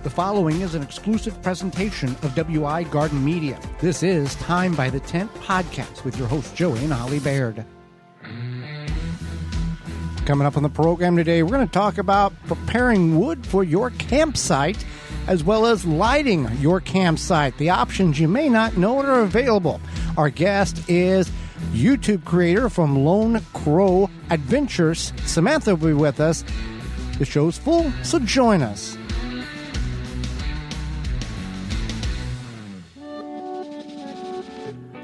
The following is an exclusive presentation of WI Garden Media. This is Time by the Tent podcast with your host, Joey and Holly Baird. Coming up on the program today, we're going to talk about preparing wood for your campsite, as well as lighting your campsite, the options you may not know are available. Our guest is YouTube creator from Lone Crow Adventures. Samantha will be with us. The show's full, so join us.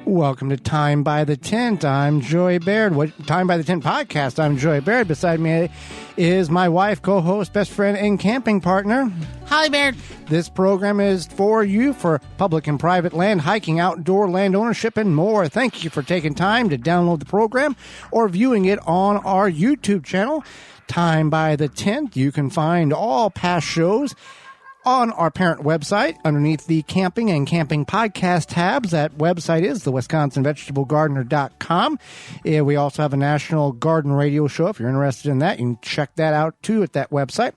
Welcome to Time by the Tent. I'm Joey Baird. Time by the Tent podcast. I'm Joey Baird. Beside me is my wife, co-host, best friend, and camping partner, Holly Baird. This program is for you for public and private land, hiking, outdoor land ownership, and more. Thank you for taking time to download the program or viewing it on our YouTube channel, Time by the Tent. You can find all past shows on our parent website underneath the camping and camping podcast tabs. That website is the WisconsinVegetableGardener.com. We also have a national garden radio show. If you're interested in that, you can check that out too at that website.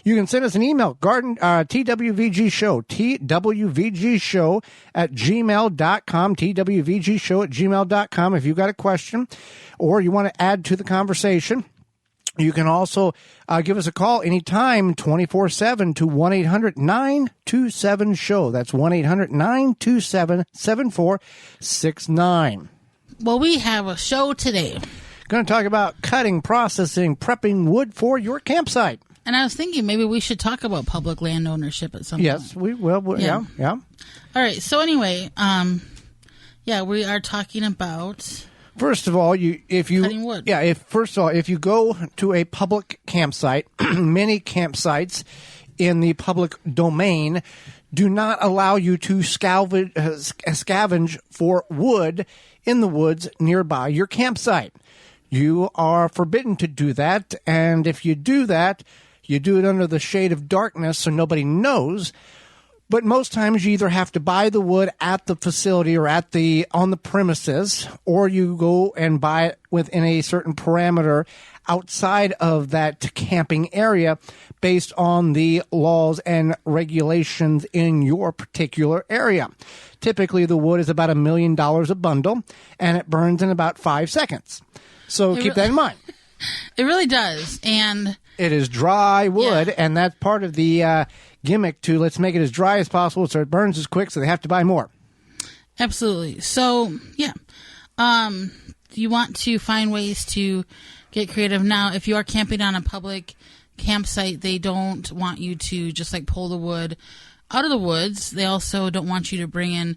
You can send us an email, TWVG Show, TWVG Show at gmail.com, TWVG Show at gmail.com if you've got a question or you want to add to the conversation. You can also give us a call anytime, 24/7 to 1-800-927-SHOW. That's 1-800-927-7469. Well, we have a show today. Going to talk about cutting, processing, prepping wood for your campsite. And I was thinking maybe we should talk about public land ownership at some point. Yes, we will. Yeah. All right. So anyway, we are talking about... First of all, cutting wood. If you go to a public campsite, many campsites in the public domain do not allow you to scavenge for wood in the woods nearby your campsite. You are forbidden to do that, and if you do that, you do it under the shade of darkness so nobody knows. But most times you either have to buy the wood at the facility or on the premises, or you go and buy it within a certain parameter outside of that camping area based on the laws and regulations in your particular area. Typically, the wood is about $1 million a bundle, and it burns in about 5 seconds. So keep that in mind. It really does. And it is dry wood, and that's part of the gimmick to let's make it as dry as possible so it burns as quick so they have to buy more. Absolutely. So, you want to find ways to get creative. Now, if you are camping on a public campsite, they don't want you to just like pull the wood out of the woods. They also don't want you to bring in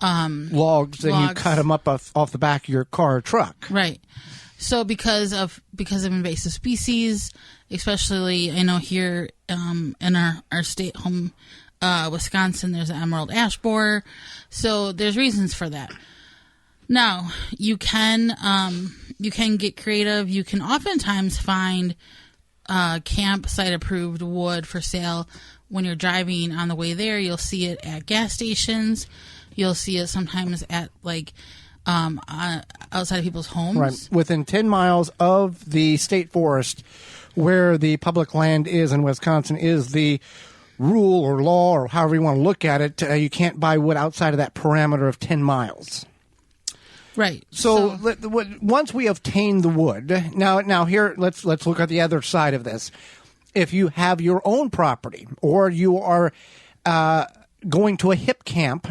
logs and you cut them up off the back of your car or truck. Right. So because of invasive species, especially I know here in our state home, Wisconsin, there's an emerald ash borer. So there's reasons for that. Now you can get creative. You can oftentimes find campsite approved wood for sale when you're driving on the way there. You'll see it at gas stations. You'll see it sometimes at outside of people's homes. Right. Within 10 miles of the state forest where the public land is in Wisconsin is the rule or law or however you want to look at it. You can't buy wood outside of that parameter of 10 miles. Right. So once we obtain the wood, now here, let's look at the other side of this. If you have your own property or you are going to a hip camp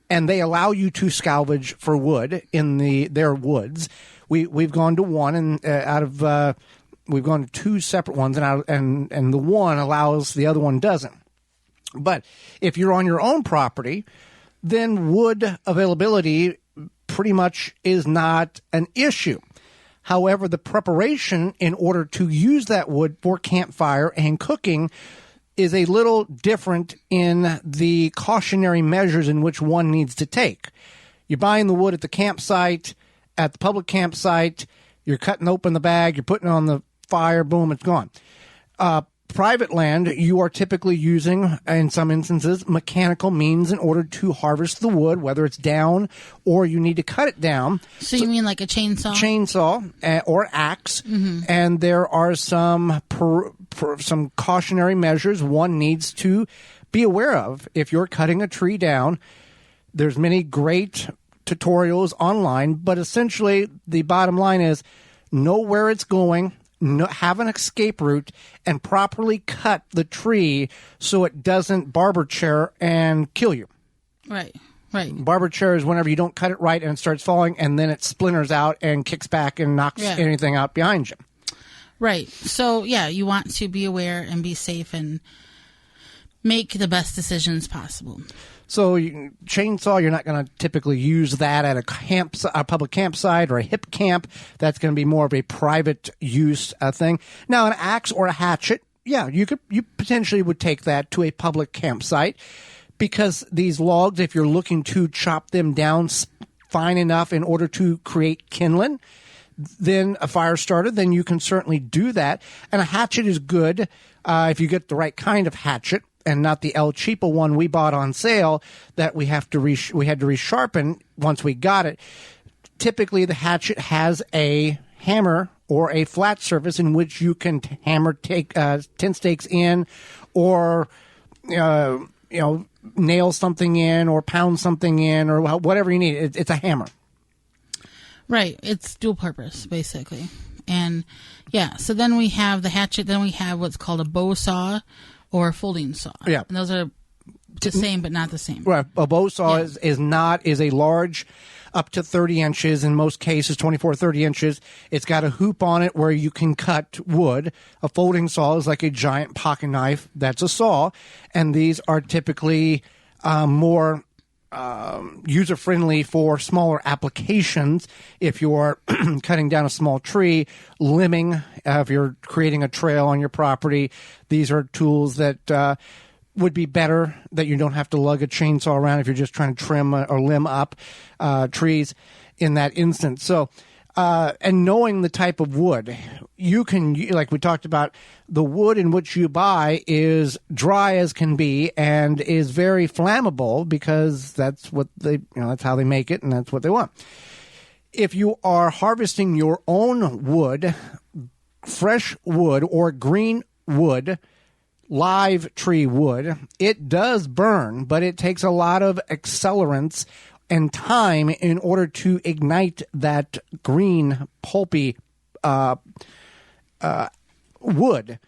and they allow you to salvage for wood in their woods. We've gone to one, and we've gone to two separate ones, and the one allows, the other one doesn't. But if you're on your own property, then wood availability pretty much is not an issue. However, the preparation in order to use that wood for campfire and cooking is a little different in the cautionary measures in which one needs to take. You're buying the wood at the campsite, at the public campsite, you're cutting open the bag, you're putting it on the fire, boom, it's gone. private land, you are typically using, in some instances, mechanical means in order to harvest the wood, whether it's down or you need to cut it down. So you mean like a chainsaw? Chainsaw or axe. Mm-hmm. And there are some cautionary measures one needs to be aware of if you're cutting a tree down. There's many great tutorials online, but essentially the bottom line is know where it's going, have an escape route, and properly cut the tree so it doesn't barber chair and kill you. Right. Barber chair is whenever you don't cut it right and it starts falling, and then it splinters out and kicks back and knocks anything out behind you. Right. So, yeah, you want to be aware and be safe and make the best decisions possible. So chainsaw, you're not going to typically use that at a public campsite or a hip camp. That's going to be more of a private use thing. Now, an axe or a hatchet, yeah, you potentially would take that to a public campsite, because these logs, if you're looking to chop them down fine enough in order to create kindling, then a fire starter, then you can certainly do that. And a hatchet is good if you get the right kind of hatchet, and not the El Cheapo one we bought on sale that we had to resharpen once we got it. Typically, the hatchet has a hammer or a flat surface in which you can take 10 stakes in, or nail something in, or pound something in, or whatever you need. It's a hammer. Right. It's dual purpose, basically. And yeah, so then we have the hatchet. Then we have what's called a bow saw or a folding saw. Yeah. And those are the same, but not the same. Right. A bow saw is a large, up to 30 inches, in most cases, 24, 30 inches. It's got a hoop on it where you can cut wood. A folding saw is like a giant pocket knife. That's a saw. And these are typically more user-friendly for smaller applications. If you're cutting down a small tree, limbing, if you're creating a trail on your property, these are tools that would be better, that you don't have to lug a chainsaw around if you're just trying to trim or limb up trees in that instance. So, and knowing the type of wood, you can, like we talked about, the wood in which you buy is dry as can be and is very flammable, because that's what that's how they make it and that's what they want. If you are harvesting your own wood, fresh wood or green wood, live tree wood, it does burn, but it takes a lot of accelerants and time in order to ignite that green, pulpy wood,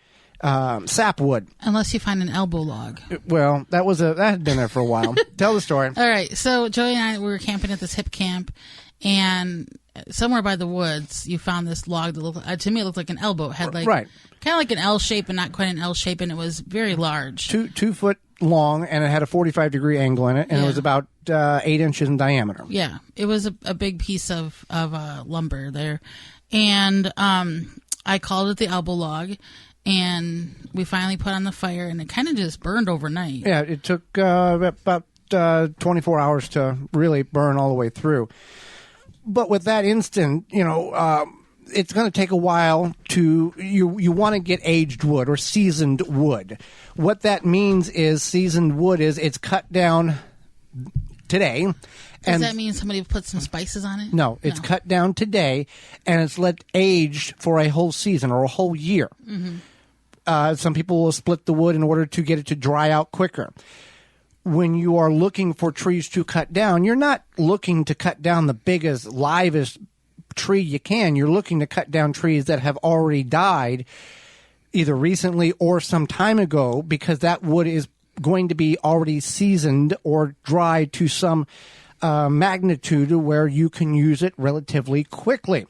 sapwood. Unless you find an elbow log. Well, that had been there for a while. Tell the story. All right. So Joey and I, we were camping at this hip camp, and somewhere by the woods, you found this log that looked, to me, it looked like an elbow. It had kind of like an L shape, and not quite an L shape, and it was very large. 2 foot long, and it had a 45-degree angle in it, and it was about 8 inches in diameter. Yeah, it was a big piece of lumber there, and I called it the elbow log, and we finally put on the fire, and it kind of just burned overnight. Yeah, it took about 24 hours to really burn all the way through. But with that instant, it's going to take a while to, you want to get aged wood or seasoned wood. What that means is seasoned wood is it's cut down today. Does that mean somebody put some spices on it? No, it's cut down today, and it's let aged for a whole season or a whole year. Mm-hmm. Some people will split the wood in order to get it to dry out quicker. When you are looking for trees to cut down, you're not looking to cut down the biggest, livest tree you can. You're looking to cut down trees that have already died, either recently or some time ago, because that wood is going to be already seasoned or dry to some magnitude where you can use it relatively quickly.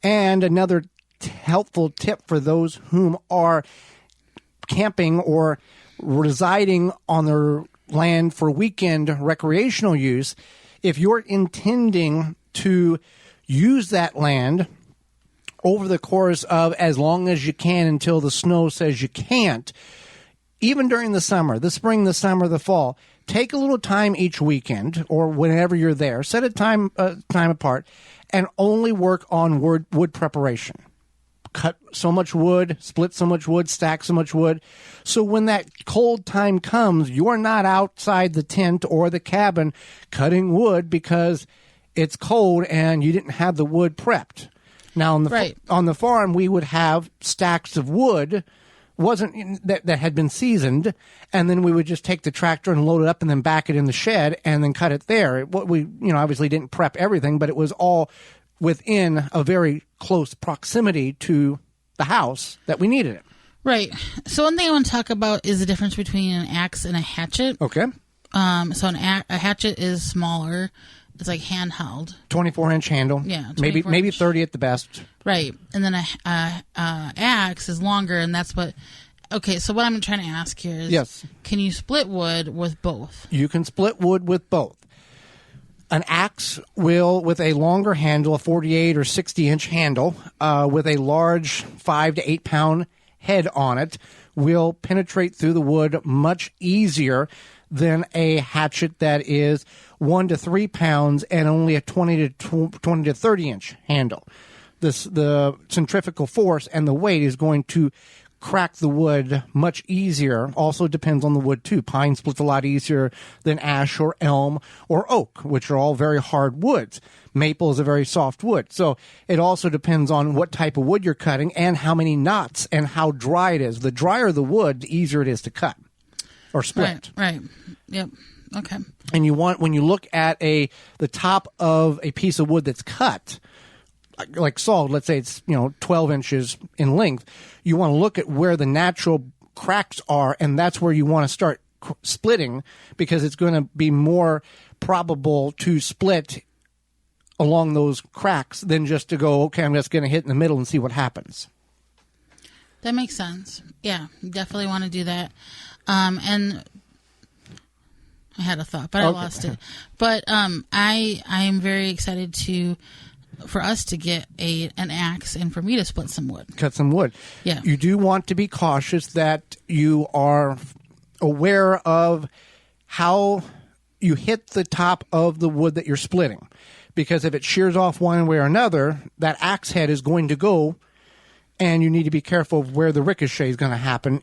And another helpful tip for those whom are camping or residing on their land for weekend recreational use, if you're intending to use that land over the course of as long as you can until the snow says you can't, even during the summer, the spring, the summer, the fall, take a little time each weekend or whenever you're there, set a time apart, and only work on wood preparation. cut so much wood, split so much wood, stack so much wood. So when that cold time comes, you're not outside the tent or the cabin cutting wood because it's cold and you didn't have the wood prepped. Now on the farm, we would have stacks of wood that had been seasoned, and then we would just take the tractor and load it up and then back it in the shed and then cut it there. What we obviously didn't prep everything, but it was all within a very close proximity to the house that we needed it. Right. So one thing I want to talk about is the difference between an axe and a hatchet. Okay. So a hatchet is smaller. It's like handheld. 24-inch handle. Yeah. Maybe 30 at the best. Right. And then a axe is longer, and that's what... Okay, so what I'm trying to ask here is... Yes. Can you split wood with both? You can split wood with both. An axe will, with a longer handle, a 48 or 60-inch handle, with a large 5 to 8 pound head on it, will penetrate through the wood much easier than a hatchet that is 1 to 3 pounds and only a 20 to 30-inch handle. The centrifugal force and the weight is going to crack the wood much easier. Also depends on the wood too. Pine splits a lot easier than ash or elm or oak, which are all very hard woods. Maple is a very soft wood. So it also depends on what type of wood you're cutting and how many knots and how dry it is. The drier the wood, the easier it is to cut or split. Right. Yep. Okay. And you want, when you look at the top of a piece of wood that's cut, like sawed, let's say it's 12 inches in length, you want to look at where the natural cracks are, and that's where you want to start splitting, because it's going to be more probable to split along those cracks than just to go, okay, I'm just going to hit in the middle and see what happens. That makes sense. Yeah, definitely want to do that. And I had a thought, but I lost it. But I am very excited for us to get an axe and for me to split some wood. Cut some wood. Yeah. You do want to be cautious that you are aware of how you hit the top of the wood that you're splitting. Because if it shears off one way or another, that axe head is going to go, and you need to be careful of where the ricochet is going to happen.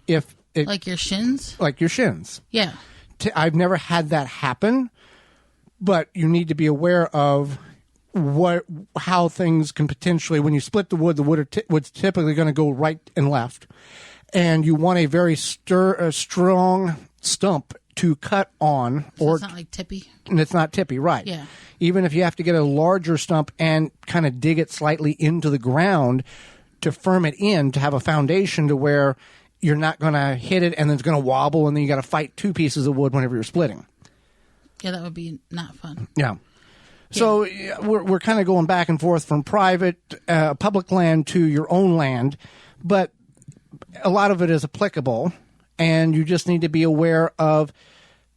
Like your shins? Like your shins. Yeah. I've never had that happen, but you need to be aware of how things can potentially, when you split the wood's typically going to go right and left, and you want a very strong stump to cut on. So it's not like tippy? And it's not tippy, right. Yeah. Even if you have to get a larger stump and kind of dig it slightly into the ground to firm it in, to have a foundation to where you're not going to hit it and then it's going to wobble, and then you got to fight two pieces of wood whenever you're splitting. Yeah, that would be not fun. Yeah. So we're kind of going back and forth from private, public land to your own land, but a lot of it is applicable, and you just need to be aware of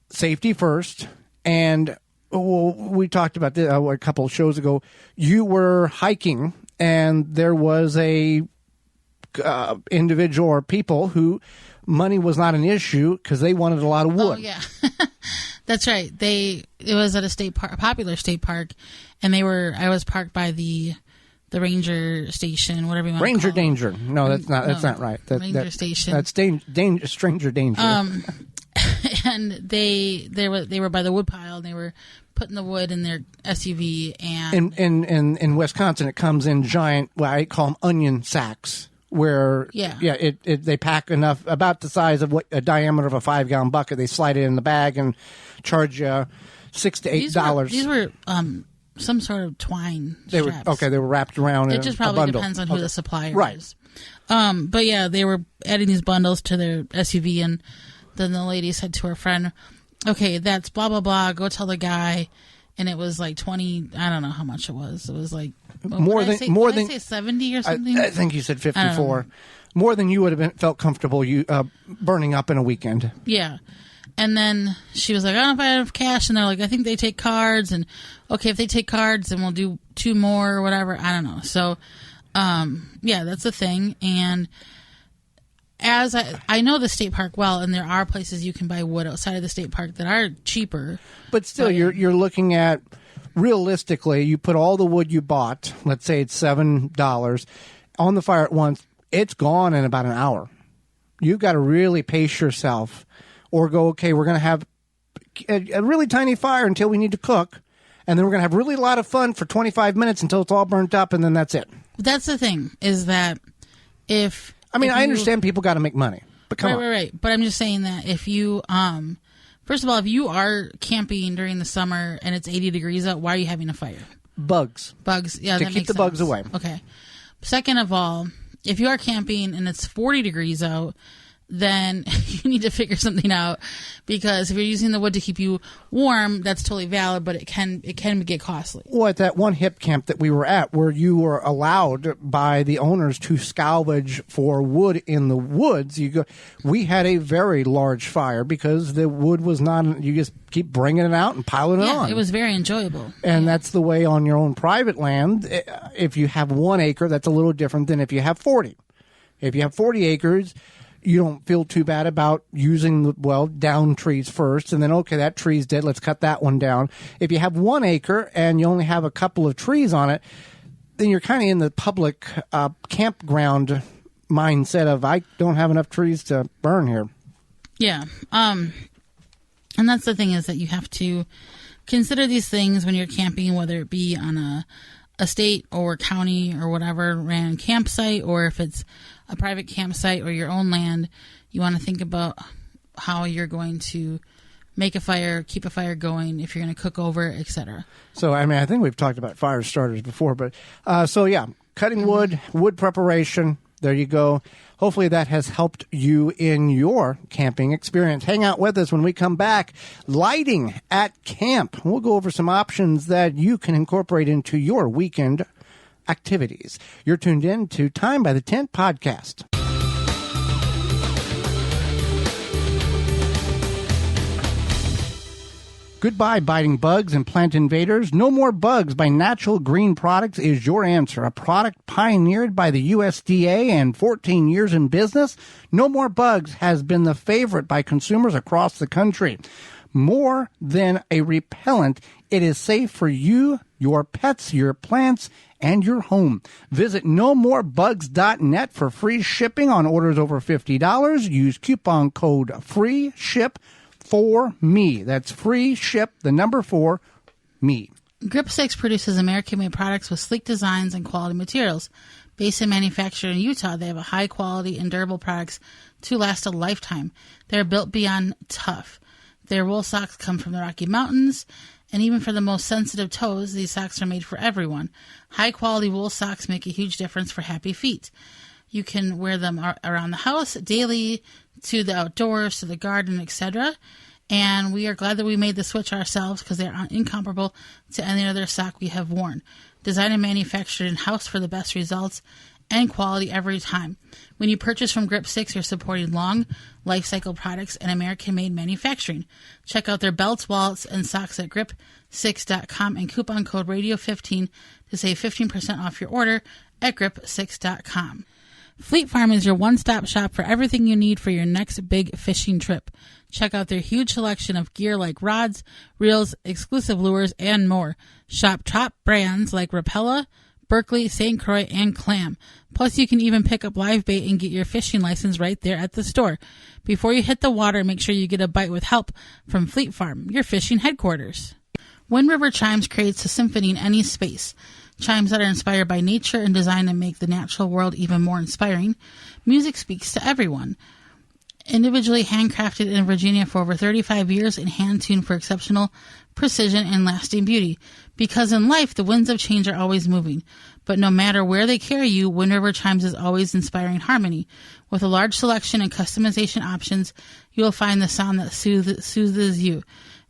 safety first. And we talked about this a couple of shows ago. You were hiking, and there was a individual or people who money was not an issue because they wanted a lot of wood. Oh, yeah. That's right. It was at a popular state park, and I was parked by the ranger station, whatever you want to call it. Ranger danger. No, that's not right. Ranger station. That's stranger danger. And they were by the wood pile, and they were putting the wood in their SUV. And in Wisconsin, it comes in giant, well, I call them onion sacks, where they pack enough, about the size of a diameter of a 5-gallon bucket. They slide it in the bag and charge you $6 to $8. These were some sort of twine straps. They were wrapped around. It just probably depends on who the supplier is. But yeah, they were adding these bundles to their SUV, and then the lady said to her friend, "Okay, that's blah blah blah. Go tell the guy." And it was like 20. I don't know how much it was. It was like more than 70 or something. I think you said 54. More than you would have felt comfortable burning up in a weekend. Yeah. And then she was like, "I don't know if I have cash." And they're like, "I think they take cards." And okay, if they take cards, then we'll do 2 more or whatever. I don't know. So, yeah, that's the thing. And as I know the state park well, and there are places you can buy wood outside of the state park that are cheaper. But still, you're looking at, realistically, you put all the wood you bought, let's say it's $7, on the fire at once, it's gone in about an hour. You've got to really pace yourself or go, okay, we're going to have a really tiny fire until we need to cook. And then we're going to have really a lot of fun for 25 minutes until it's all burnt up, and then that's it. That's the thing, is that if... I understand people got to make money, but come on. Right. But I'm just saying that if you... First of all, if you are camping during the summer and it's 80 degrees out, why are you having a fire? Bugs. Yeah, to that keep makes the sense. bugs away. Okay. Second of all, if you are camping and it's 40 degrees out, then you need to figure something out, because if you're using the wood to keep you warm, that's totally valid, but it can get costly. Well, at that one hip camp that we were at, where you were allowed by the owners to salvage for wood in the woods, we had a very large fire because the wood was not, you just keep bringing it out and piling it on. It was very enjoyable. And that's the way on your own private land. If you have 1 acre, that's a little different than if you have 40. If you have 40 acres, you don't feel too bad about using down trees first, and then, okay, that tree's dead, let's cut that one down. If you have 1 acre and you only have a couple of trees on it, then you're kind of in the public campground mindset of, I don't have enough trees to burn here. Yeah. And that's the thing, is that you have to consider these things when you're camping, whether it be on a state or county or whatever ran campsite, or if it's a private campsite or your own land. You want to think about how you're going to make a fire, keep a fire going, if you're going to cook over, etc. So, I think we've talked about fire starters before, but cutting wood preparation, there you go. Hopefully that has helped you in your camping experience. Hang out with us when we come back. Lighting at camp. We'll go over some options that you can incorporate into your weekend activities. You're tuned in to Time by the Tent podcast. Goodbye, biting bugs and plant invaders. No More Bugs by Natural Green Products is your answer. A product pioneered by the USDA and 14 years in business, No More Bugs has been the favorite by consumers across the country. More than a repellent, it is safe for you, your pets, your plants, and your home. Visit nomorebugs.net for free shipping on orders over $50. Use coupon code FREESHIP for me. That's free ship, the number 4, me. Grip 6 produces American-made products with sleek designs and quality materials. Based and manufactured in Utah, they have a high quality and durable products to last a lifetime. They're built beyond tough. Their wool socks come from the Rocky Mountains, and even for the most sensitive toes, these socks are made for everyone. High-quality wool socks make a huge difference for happy feet. You can wear them around the house, daily, to the outdoors, to the garden, etc. And we are glad that we made the switch ourselves, because they're incomparable to any other sock we have worn. Designed and manufactured in-house for the best results and quality every time. When you purchase from Grip 6, you're supporting long life cycle products and American-made manufacturing. Check out their belts, wallets, and socks at grip6.com and coupon code radio15 to save 15% off your order at grip6.com. Fleet Farm is your one-stop shop for everything you need for your next big fishing trip. Check out their huge selection of gear like rods, reels, exclusive lures, and more. Shop top brands like Rapella, Berkley, St. Croix, and Clam. Plus, you can even pick up live bait and get your fishing license right there at the store. Before you hit the water, make sure you get a bite with help from Fleet Farm, your fishing headquarters. Wind River Chimes creates a symphony in any space. Chimes that are inspired by nature and designed to make the natural world even more inspiring. Music speaks to everyone. Individually handcrafted in Virginia for over 35 years and hand-tuned for exceptional precision and lasting beauty. Because in life, the winds of change are always moving. But no matter where they carry you, Wind River Chimes is always inspiring harmony. With a large selection and customization options, you will find the sound that soothes you.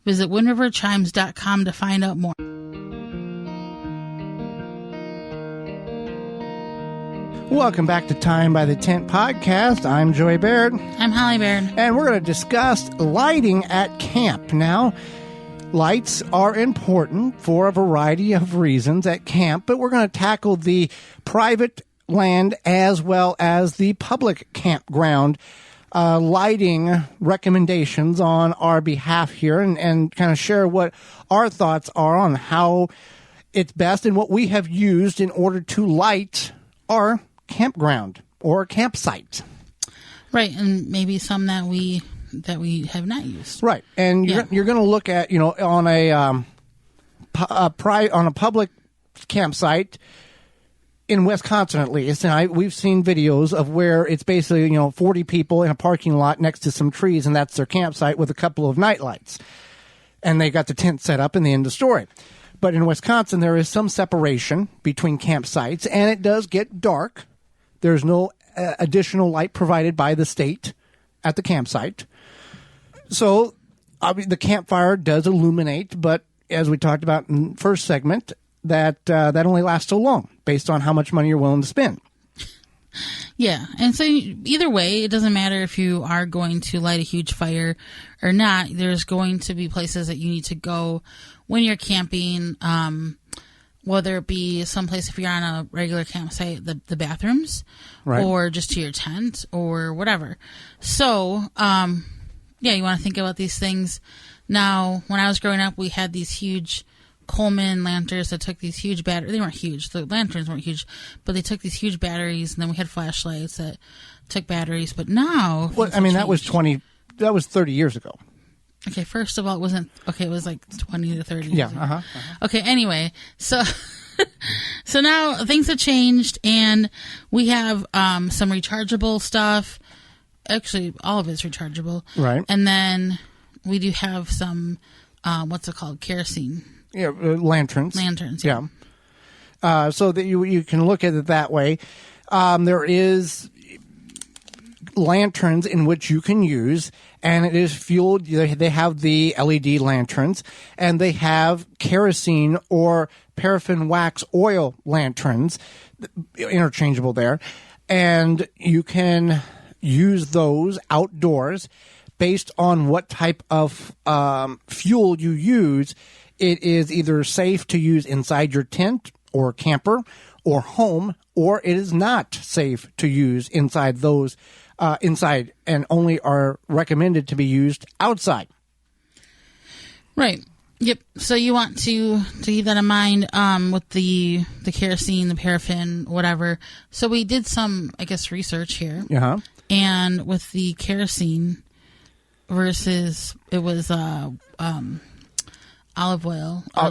Visit windriverchimes.com to find out more. Welcome back to Time by the Tent podcast. I'm Joey Baird. I'm Holly Baird. And we're going to discuss lighting at camp. Now, lights are important for a variety of reasons at camp, but we're going to tackle the private land as well as the public campground lighting recommendations on our behalf here, and kind of share what our thoughts are on how it's best and what we have used in order to light our campground or campsite. Right, and maybe some that we have not used. Right, and you're going to look at, on a public campsite in Wisconsin, at least, and we've seen videos of where it's basically 40 people in a parking lot next to some trees, and that's their campsite with a couple of night lights, and they got the tent set up, and the end of story. But in Wisconsin, there is some separation between campsites, and it does get dark. There's no additional light provided by the state at the campsite. So the campfire does illuminate, but as we talked about in the first segment, that only lasts so long based on how much money you're willing to spend. Yeah, and so either way, it doesn't matter if you are going to light a huge fire or not. There's going to be places that you need to go when you're camping, whether it be someplace if you're on a regular campsite, the bathrooms, right, or just to your tent or whatever. So, you want to think about these things. Now, when I was growing up, we had these huge Coleman lanterns that took these huge batteries. They weren't huge. The lanterns weren't huge, but they took these huge batteries, and then we had flashlights that took batteries. But now, that was 30 years ago. Okay, first of all, it wasn't. Okay, it was like 20 to 30 years ago. Uh-huh. Okay, anyway, so now things have changed, and we have some rechargeable stuff. Actually, all of it's rechargeable. Right. And then we do have some, what's it called? Kerosene. Yeah, lanterns. Lanterns, yeah. So that you can look at it that way. There is lanterns in which you can use, and it is fueled. They have the LED lanterns, and they have kerosene or paraffin wax oil lanterns, interchangeable there, and you can use those outdoors based on what type of fuel you use. It is either safe to use inside your tent or camper or home, or it is not safe to use inside those inside, and only are recommended to be used outside. Right. Yep. So you want to keep that in mind with the kerosene, the paraffin, whatever. So we did some, research here. Uh-huh. And with the kerosene versus it was olive oil. Or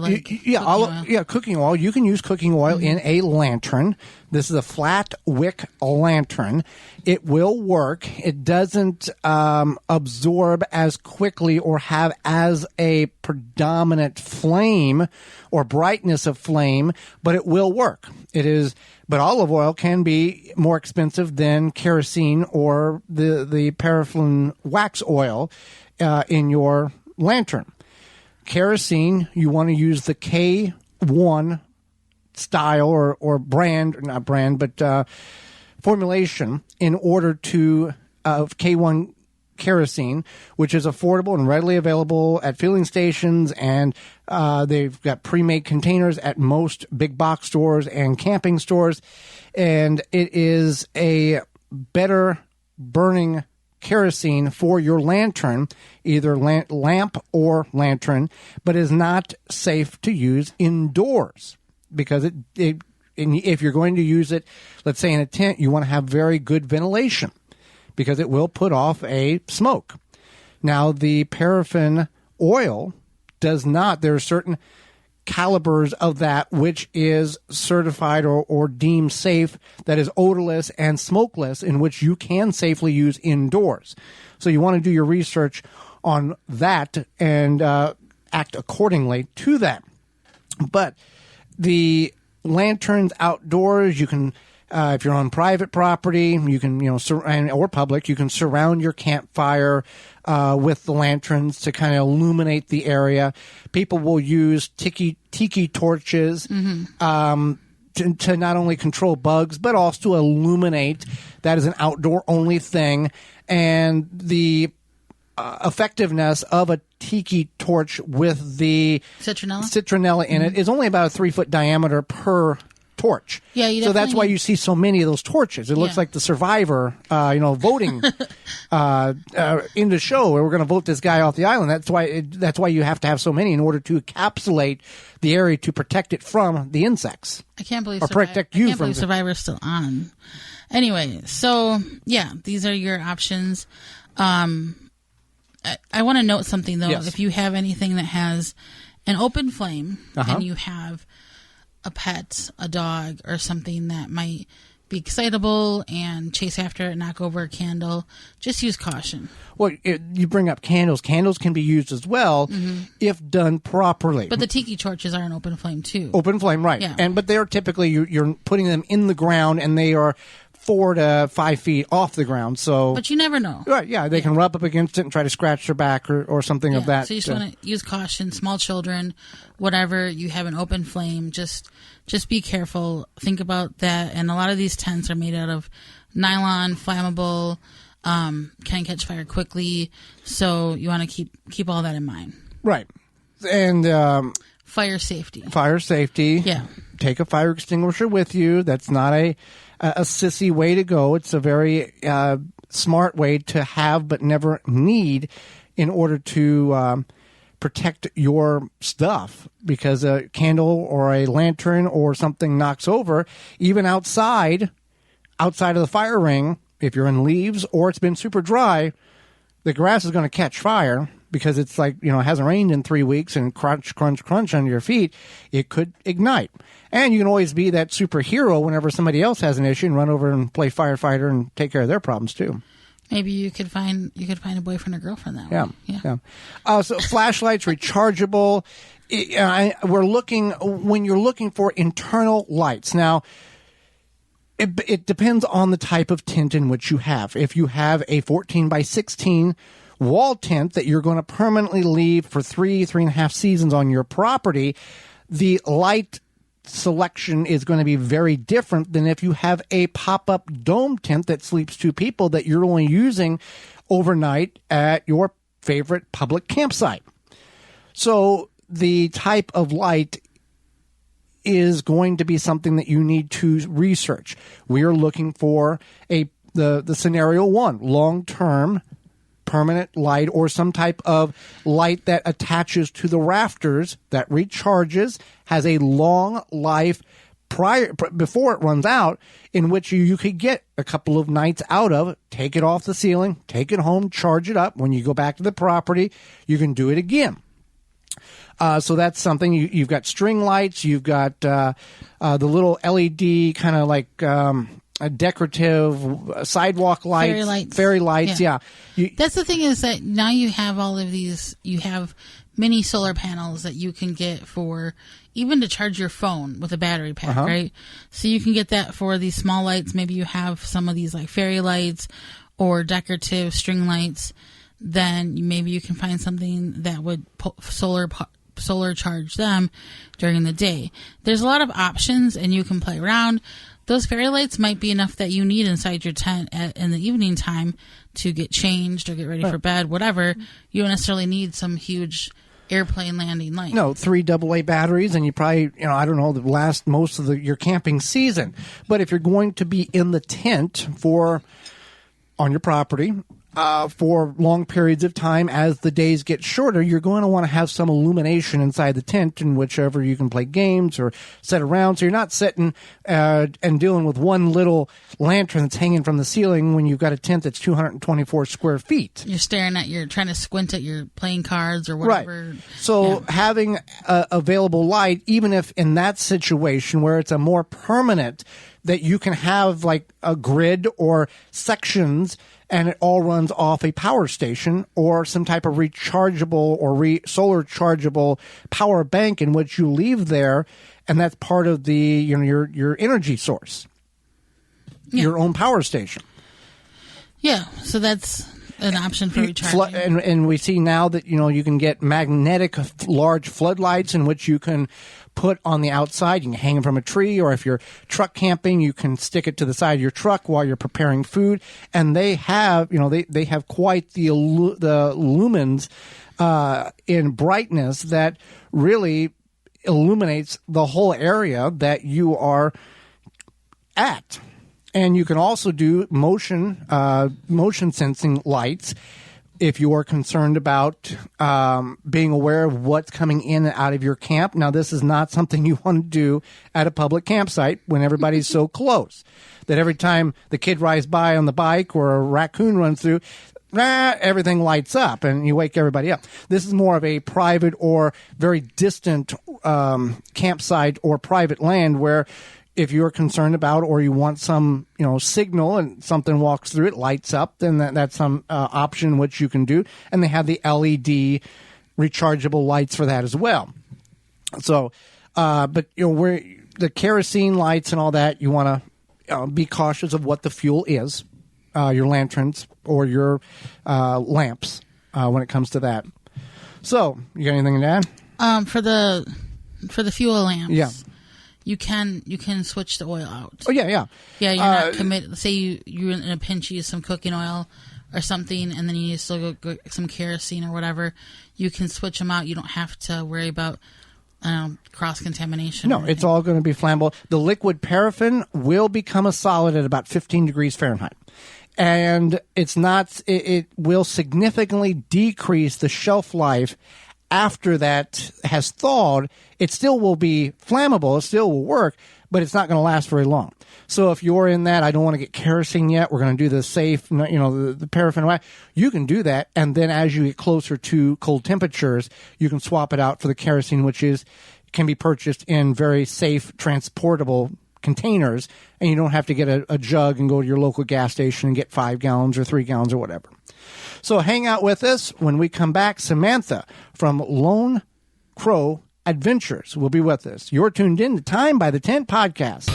cooking oil. You can use cooking oil in a lantern. This is a flat wick lantern. It will work. It doesn't absorb as quickly or have as a predominant flame or brightness of flame, but it will work. But olive oil can be more expensive than kerosene or the paraffin wax oil in your lantern. Kerosene, you want to use the K1 style or brand, not brand, but formulation in order to K1 kerosene, which is affordable and readily available at filling stations, and they've got pre-made containers at most big box stores and camping stores, and it is a better burning kerosene for your lantern, either lamp or lantern, but is not safe to use indoors because if you're going to use it, let's say in a tent, you want to have very good ventilation because it will put off a smoke. Now, the paraffin oil does not. There are certain calibers of that which is certified or deemed safe, that is odorless and smokeless, in which you can safely use indoors. So you want to do your research on that and act accordingly to that. But the lanterns outdoors, you can, if you're on private property, you can, or public, you can surround your campfire with the lanterns to kind of illuminate the area. People will use tiki torches to not only control bugs, but also illuminate. That is an outdoor only thing. And the effectiveness of a tiki torch with the citronella in it is only about a 3-foot diameter per torch. Yeah, so that's why you see so many of those torches. It looks like the Survivor, voting in the show where we're going to vote this guy off the island. That's why you have to have so many in order to encapsulate the area to protect it from the insects. I can't believe Survivor's still on. Anyway, so yeah, these are your options. I want to note something though. Yes. If you have anything that has an open flame and you have a pet, a dog, or something that might be excitable and chase after it, knock over a candle, just use caution. Well, you bring up candles. Candles can be used as well if done properly. But the tiki torches are an open flame too. Open flame, right. Yeah. But they're typically, you're putting them in the ground and they are 4 to 5 feet off the ground. But you never know. Right, yeah. They can rub up against it and try to scratch their back or something of that. So you just want to use caution. Small children, whatever, you have an open flame, just be careful. Think about that. And a lot of these tents are made out of nylon, flammable, can catch fire quickly. So you want to keep all that in mind. Right. And fire safety. Yeah. Take a fire extinguisher with you. That's not a sissy way to go. It's a very smart way to have but never need in order to protect your stuff, because a candle or a lantern or something knocks over, even outside of the fire ring, if you're in leaves or it's been super dry, the grass is going to catch fire because it's like, it hasn't rained in 3 weeks and crunch, crunch, crunch under your feet. It could ignite. And you can always be that superhero whenever somebody else has an issue and run over and play firefighter and take care of their problems too. Maybe you could find a boyfriend or girlfriend that way. Yeah. So flashlights, rechargeable. When you're looking for internal lights. Now, it depends on the type of tent in which you have. If you have a 14 by 16 wall tent that you're going to permanently leave for 3.5 seasons on your property, the light selection is going to be very different than if you have a pop-up dome tent that sleeps 2 people that you're only using overnight at your favorite public campsite. So the type of light is going to be something that you need to research. We are looking for the scenario 1, long-term permanent light, or some type of light that attaches to the rafters, that recharges, has a long life before it runs out, in which you could get a couple of nights out of, take it off the ceiling, take it home, charge it up. When you go back to the property, you can do it again. So that's something. You've got string lights, you've got the little LED kind of like a decorative sidewalk lights. Fairy lights, yeah. That's the thing, is that now you have all of these, you have mini solar panels that you can get for even to charge your phone with a battery pack, right? So you can get that for these small lights. Maybe you have some of these like fairy lights or decorative string lights. Then maybe you can find something that would solar charge them during the day. There's a lot of options and you can play around. Those fairy lights might be enough that you need inside your tent in the evening time to get changed or get ready for bed, whatever. You don't necessarily need some huge airplane landing light. No, 3 AA batteries, and you probably, last most of your camping season. But if you're going to be in the tent on your property for long periods of time, as the days get shorter, you're going to want to have some illumination inside the tent in whichever you can play games or sit around. So you're not sitting and dealing with one little lantern that's hanging from the ceiling when you've got a tent that's 224 square feet. You're trying to squint at your playing cards or whatever. Right. So having available light, even if in that situation where it's a more permanent, that you can have like a grid or sections and it all runs off a power station or some type of rechargeable or solar chargeable power bank in which you leave there, and that's part of the your energy source, your own power station. Yeah, so that's an option for recharging. And we see now that you can get magnetic large floodlights in which you can put on the outside. You can hang them from a tree, or if you're truck camping, you can stick it to the side of your truck while you're preparing food. And they have, they have quite the lumens in brightness that really illuminates the whole area that you are at. And you can also do motion sensing lights if you are concerned about being aware of what's coming in and out of your camp. Now, this is not something you want to do at a public campsite when everybody's so close that every time the kid rides by on the bike or a raccoon runs through, everything lights up and you wake everybody up. This is more of a private or very distant campsite or private land where if you're concerned about or you want some, signal and something walks through it, lights up, then that's some option which you can do. And they have the LED rechargeable lights for that as well. So, but where the kerosene lights and all that, you want to be cautious of what the fuel is, your lanterns or your lamps when it comes to that. So, you got anything to add? For the fuel lamps. Yeah. You can switch the oil out. Oh, yeah. Yeah, you're not committed. Say you're in a pinch, you use some cooking oil or something, and then you still go some kerosene or whatever. You can switch them out. You don't have to worry about cross-contamination. No, it's all going to be flammable. The liquid paraffin will become a solid at about 15 degrees Fahrenheit. And it will significantly decrease the shelf life after that has thawed. It still will be flammable. It still will work, but it's not going to last very long. So if you're in that, I don't want to get kerosene yet, we're going to do the safe, the paraffin way. You can do that. And then as you get closer to cold temperatures, you can swap it out for the kerosene, which can be purchased in very safe, transportable containers. And you don't have to get a jug and go to your local gas station and get 5 gallons or 3 gallons or whatever. So hang out with us. When we come back, Samantha from Lone Crow Adventures will be with us. You're tuned in to Time by the Tent podcast.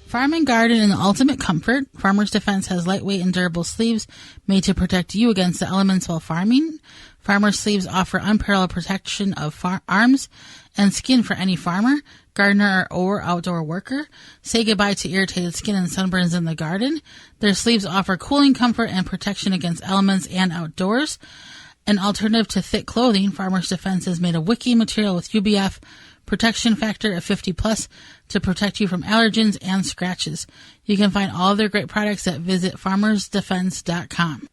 Farm and garden in the ultimate comfort. Farmer's Defense has lightweight and durable sleeves made to protect you against the elements while farming. Farmer sleeves offer unparalleled protection of arms and skin for any farmer, gardener, or outdoor worker. Say goodbye to irritated skin and sunburns in the garden. Their sleeves offer cooling comfort and protection against elements and outdoors. An alternative to thick clothing, Farmer's Defense is made of wicking material with UBF protection factor of 50+ to protect you from allergens and scratches. You can find all of their great products at visit farmersdefense.com.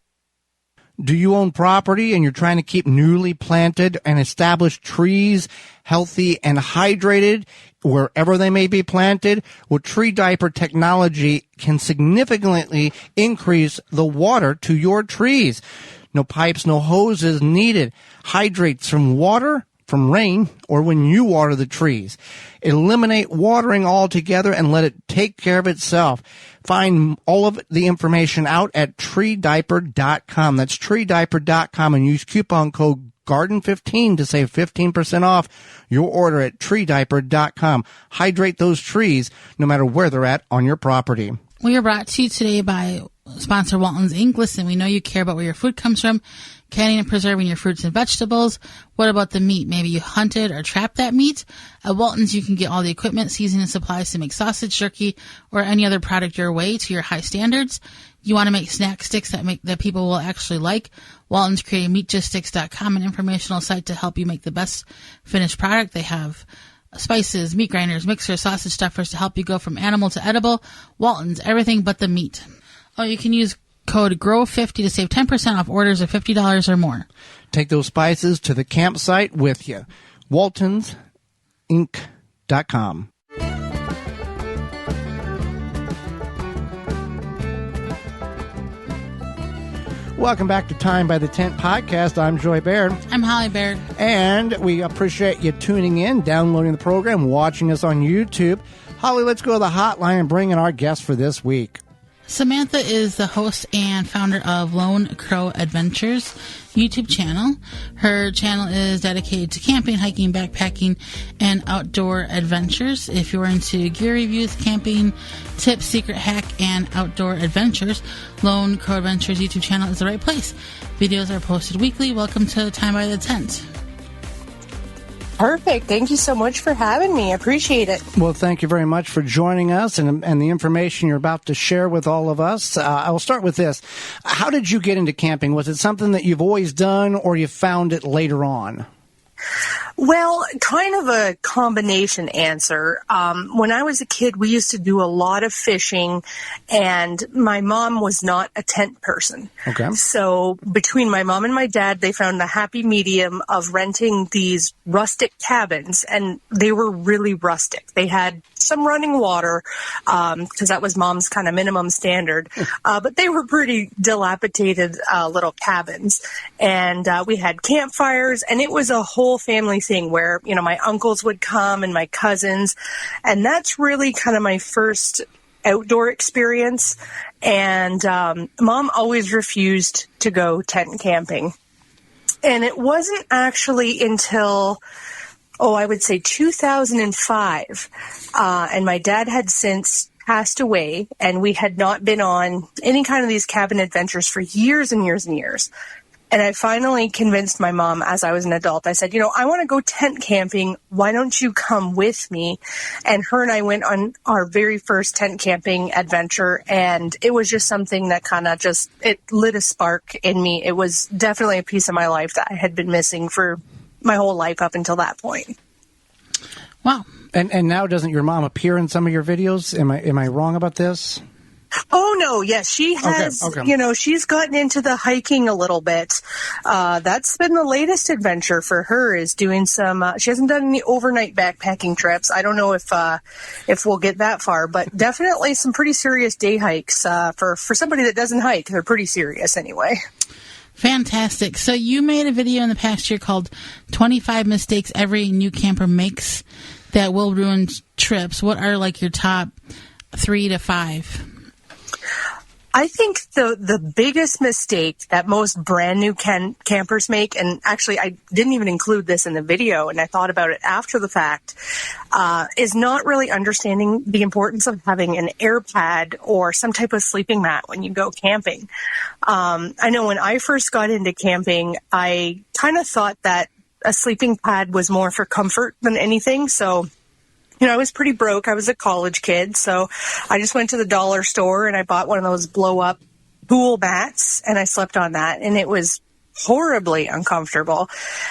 Do you own property and you're trying to keep newly planted and established trees healthy and hydrated wherever they may be planted? Well, tree diaper technology can significantly increase the water to your trees. No pipes, no hoses needed. Hydrates from water, from rain, or when you water the trees. Eliminate watering altogether and let it take care of itself. Find all of the information out at treediaper.com. That's treediaper.com and use coupon code GARDEN15 to save 15% off your order at treediaper.com. Hydrate those trees no matter where they're at on your property. We are brought to you today by sponsor Walton's Inc. Listen, we know you care about where your food comes from, canning and preserving your fruits and vegetables. What about the meat? Maybe you hunted or trapped that meat. At Walton's, you can get all the equipment, seasoning, and supplies to make sausage, jerky, or any other product your way to your high standards. You want to make snack sticks that people will actually like. Walton's created meatgistics.com, an informational site to help you make the best finished product. They have spices, meat grinders, mixers, sausage stuffers to help you go from animal to edible. Walton's, everything but the meat. Oh, you can use code GROW50 to save 10% off orders of $50 or more. Take those spices to the campsite with you. WaltonsInc.com. Welcome back to Time by the Tent podcast. I'm Joy Baird. I'm Holly Baird. And we appreciate you tuning in, downloading the program, watching us on YouTube. Holly, let's go to the hotline and bring in our guest for this week. Samantha is the host and founder of Lone Crow Adventures YouTube channel. Her channel is dedicated to camping, hiking, backpacking, and outdoor adventures. If you're into gear reviews, camping, tips, secret hack, and outdoor adventures, Lone Crow Adventures YouTube channel is the right place. Videos are posted weekly. Welcome to Time by the Tent. Perfect. Thank you so much for having me. I appreciate it. Well, thank you very much for joining us and the information you're about to share with all of us. I will start with this. How did you get into camping? Was it something that you've always done or you found it later on? Well, kind of a combination answer. When I was a kid, we used to do a lot of fishing, and my mom was not a tent person. Okay. So between my mom and my dad, they found the happy medium of renting these rustic cabins, and they were really rustic. They had some running water, because that was mom's kind of minimum standard, but they were pretty dilapidated little cabins. And we had campfires, and it was a whole family thing where, you know, my uncles would come and my cousins, and that's really kind of my first outdoor experience. And mom always refused to go tent camping. And it wasn't actually until, I would say 2005, and my dad had since passed away, and we had not been on any kind of these cabin adventures for years and years and years. And I finally convinced my mom as I was an adult. I said, I want to go tent camping. Why don't you come with me? And her and I went on our very first tent camping adventure. And it was just something that kind of it lit a spark in me. It was definitely a piece of my life that I had been missing for my whole life up until that point. Wow. And now doesn't your mom appear in some of your videos? Am I wrong about this? Oh, no. Yes, she has, Okay. She's gotten into the hiking a little bit. That's been the latest adventure for her, is doing some, she hasn't done any overnight backpacking trips. I don't know if we'll get that far, but definitely some pretty serious day hikes. For somebody that doesn't hike, they're pretty serious anyway. Fantastic. So you made a video in the past year called 25 Mistakes Every New Camper Makes That Will Ruin Trips. What are like your top 3 to 5? I think the biggest mistake that most brand new campers make, and actually I didn't even include this in the video and I thought about it after the fact, is not really understanding the importance of having an air pad or some type of sleeping mat when you go camping. I know when I first got into camping, I kind of thought that a sleeping pad was more for comfort than anything. So I was pretty broke. I was a college kid, so I just went to the dollar store and I bought one of those blow-up pool mats, and I slept on that, and it was horribly uncomfortable.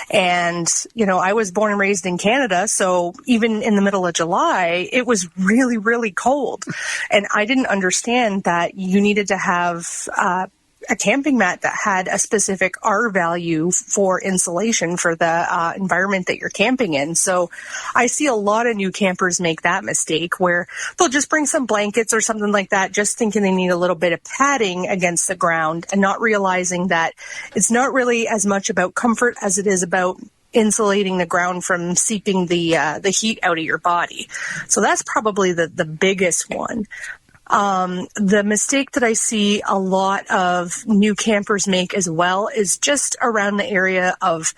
And, I was born and raised in Canada, so even in the middle of July, it was really, really cold. And I didn't understand that you needed to have a camping mat that had a specific R value for insulation for the environment that you're camping in. So I see a lot of new campers make that mistake where they'll just bring some blankets or something like that, just thinking they need a little bit of padding against the ground, and not realizing that it's not really as much about comfort as it is about insulating the ground from seeping the heat out of your body. So that's probably the biggest one. The mistake that I see a lot of new campers make as well is just around the area of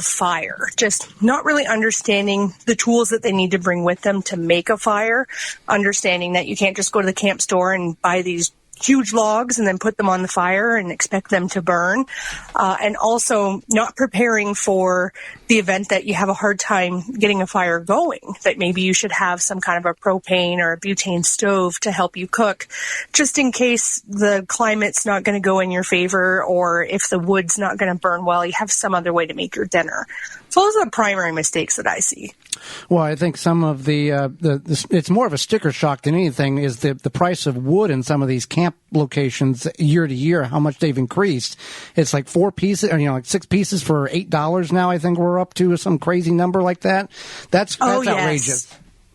fire, just not really understanding the tools that they need to bring with them to make a fire, understanding that you can't just go to the camp store and buy these huge logs and then put them on the fire and expect them to burn, and also not preparing for the event that you have a hard time getting a fire going, that maybe you should have some kind of a propane or a butane stove to help you cook, just in case the climate's not going to go in your favor, or if the wood's not going to burn well, you have some other way to make your dinner. So those are the primary mistakes that I see. Well, I think some of the it's more of a sticker shock than anything is the price of wood in some of these camp locations year to year, how much they've increased. It's like 4 pieces, or, like 6 pieces for $8 now. I think we're up to some crazy number like that. That's outrageous.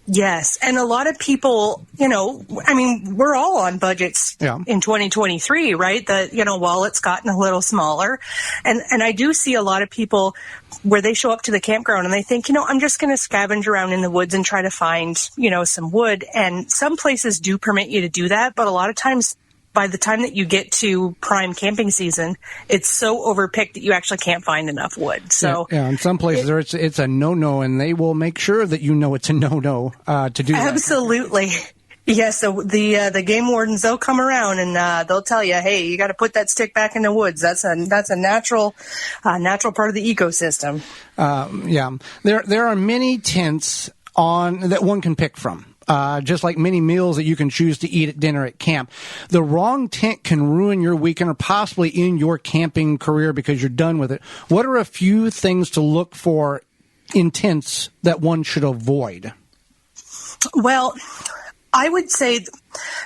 Yes. And a lot of people, we're all on budgets in 2023, right? Wallet's gotten a little smaller. And I do see a lot of people where they show up to the campground and they think, I'm just going to scavenge around in the woods and try to find, some wood. And some places do permit you to do that. But a lot of times, by the time that you get to prime camping season, it's so overpicked that you actually can't find enough wood. So in some places it's a no-no, and they will make sure that it's a no-no to do that. Absolutely. Yes, so the game wardens, they'll come around and they'll tell you, hey, you got to put that stick back in the woods. That's a natural part of the ecosystem. Yeah, there are many tents that one can pick from. Just like many meals that you can choose to eat at dinner at camp. The wrong tent can ruin your weekend or possibly end your camping career because you're done with it. What are a few things to look for in tents that one should avoid? Well, I would say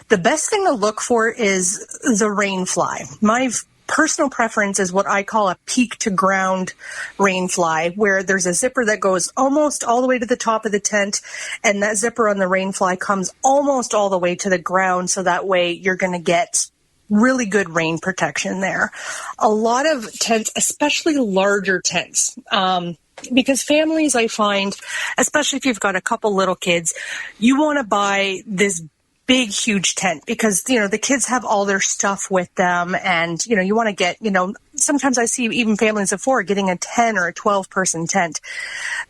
the best thing to look for is the rain fly. My personal preference is what I call a peak to ground rain fly, where there's a zipper that goes almost all the way to the top of the tent, and that zipper on the rain fly comes almost all the way to the ground, so that way you're going to get really good rain protection there. A lot of tents, especially larger tents, because families, I find, especially if you've got a couple little kids, you want to buy this big, huge tent because, the kids have all their stuff with them and, you want to get, sometimes I see even families of 4 getting a 10 or a 12 person tent.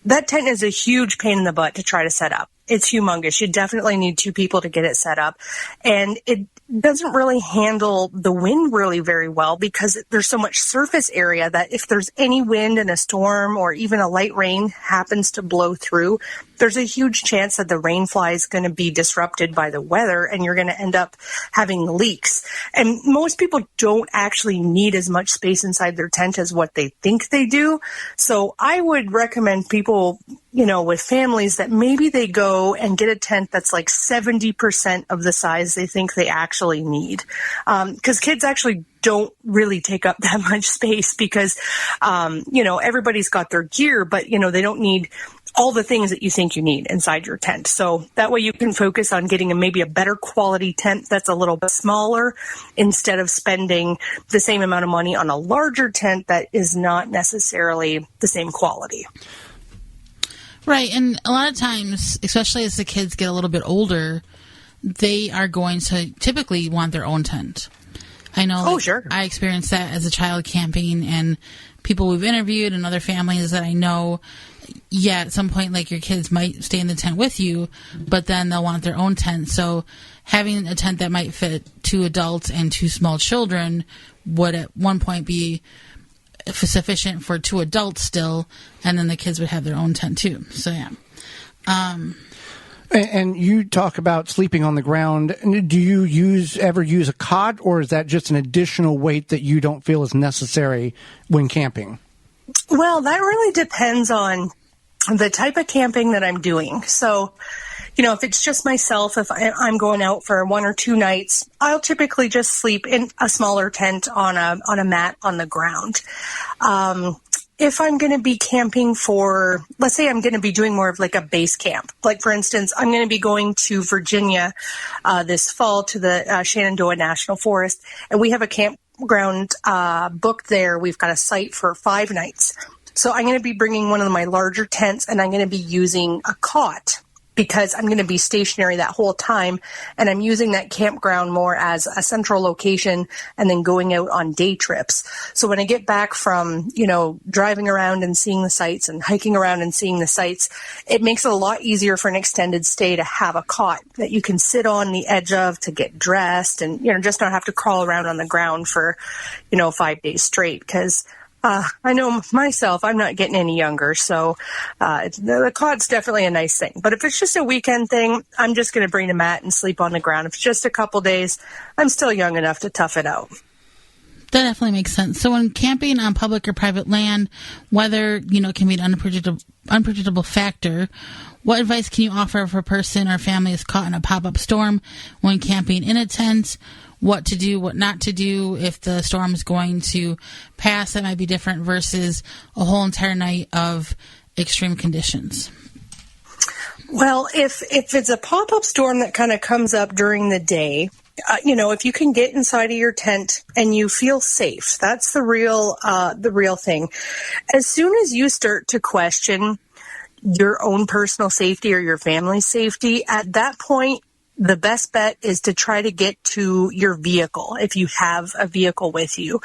That tent is a huge pain in the butt to try to set up. It's humongous. You definitely need 2 people to get it set up. And it doesn't really handle the wind really very well because there's so much surface area that if there's any wind and a storm or even a light rain happens to blow through, there's a huge chance that the rain fly is going to be disrupted by the weather and you're going to end up having leaks. And most people don't actually need as much space inside their tent as what they think they do. So I would recommend people, with families that maybe they go and get a tent that's like 70% of the size they think they actually need. Because kids actually don't really take up that much space because, everybody's got their gear, but, they don't need all the things that you think you need inside your tent. So that way you can focus on getting maybe a better quality tent that's a little bit smaller instead of spending the same amount of money on a larger tent that is not necessarily the same quality. Right, and a lot of times, especially as the kids get a little bit older, they are going to typically want their own tent. I know sure. I experienced that as a child camping, and people we've interviewed and other families that I know, at some point, your kids might stay in the tent with you, but then they'll want their own tent. So having a tent that might fit 2 adults and 2 small children would at one point be sufficient for 2 adults still, and then the kids would have their own tent too. So yeah. And you talk about sleeping on the ground. Do you ever use a cot, or is that just an additional weight that you don't feel is necessary when camping? Well, that really depends on the type of camping that I'm doing. So, if it's just myself, if I'm going out for 1 or 2 nights, I'll typically just sleep in a smaller tent on a mat on the ground. If I'm going to be camping for, let's say I'm going to be doing more of like a base camp. Like, for instance, I'm going to be going to Virginia this fall to the Shenandoah National Forest, and we have a campground booked there. We've got a site for 5 nights. So I'm going to be bringing one of my larger tents, and I'm going to be using a cot because I'm going to be stationary that whole time, and I'm using that campground more as a central location and then going out on day trips. So when I get back from, driving around and seeing the sights and hiking around and seeing the sights, it makes it a lot easier for an extended stay to have a cot that you can sit on the edge of to get dressed and, just not have to crawl around on the ground for, 5 days straight. Because I know myself, I'm not getting any younger, so the cot's definitely a nice thing. But if it's just a weekend thing, I'm just going to bring a mat and sleep on the ground. If it's just a couple days, I'm still young enough to tough it out. That definitely makes sense. So when camping on public or private land, weather, can be an unpredictable factor. What advice can you offer if a person or family is caught in a pop-up storm when camping in a tent? What to do, what not to do if the storm is going to pass that might be different versus a whole entire night of extreme conditions? Well, if it's a pop-up storm that kind of comes up during the day, if you can get inside of your tent and you feel safe, that's the real thing. As soon as you start to question your own personal safety or your family's safety, at that point, the best bet is to try to get to your vehicle if you have a vehicle with you.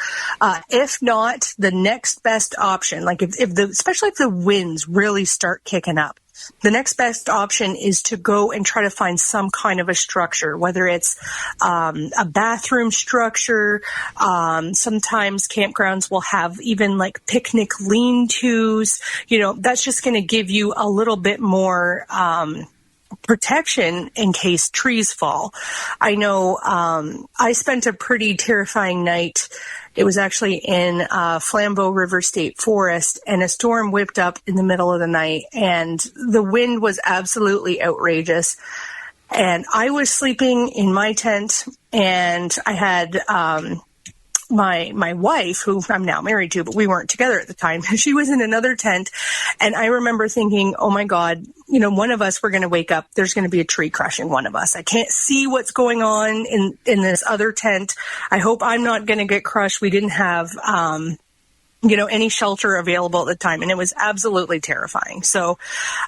If not, the next best option, like especially if the winds really start kicking up, the next best option is to go and try to find some kind of a structure, whether it's a bathroom structure. Sometimes campgrounds will have even like picnic lean-tos. That's just going to give you a little bit more protection in case trees fall. I know I spent a pretty terrifying night. It was actually in Flambeau River State Forest, and a storm whipped up in the middle of the night, and the wind was absolutely outrageous. And I was sleeping in my tent, and I had my wife, who I'm now married to, but we weren't together at the time. She was in another tent, and I remember thinking, oh my God, one of us, we're going to wake up. There's going to be a tree crushing one of us. I can't see what's going on in this other tent. I hope I'm not going to get crushed. We didn't have, any shelter available at the time, and it was absolutely terrifying. So,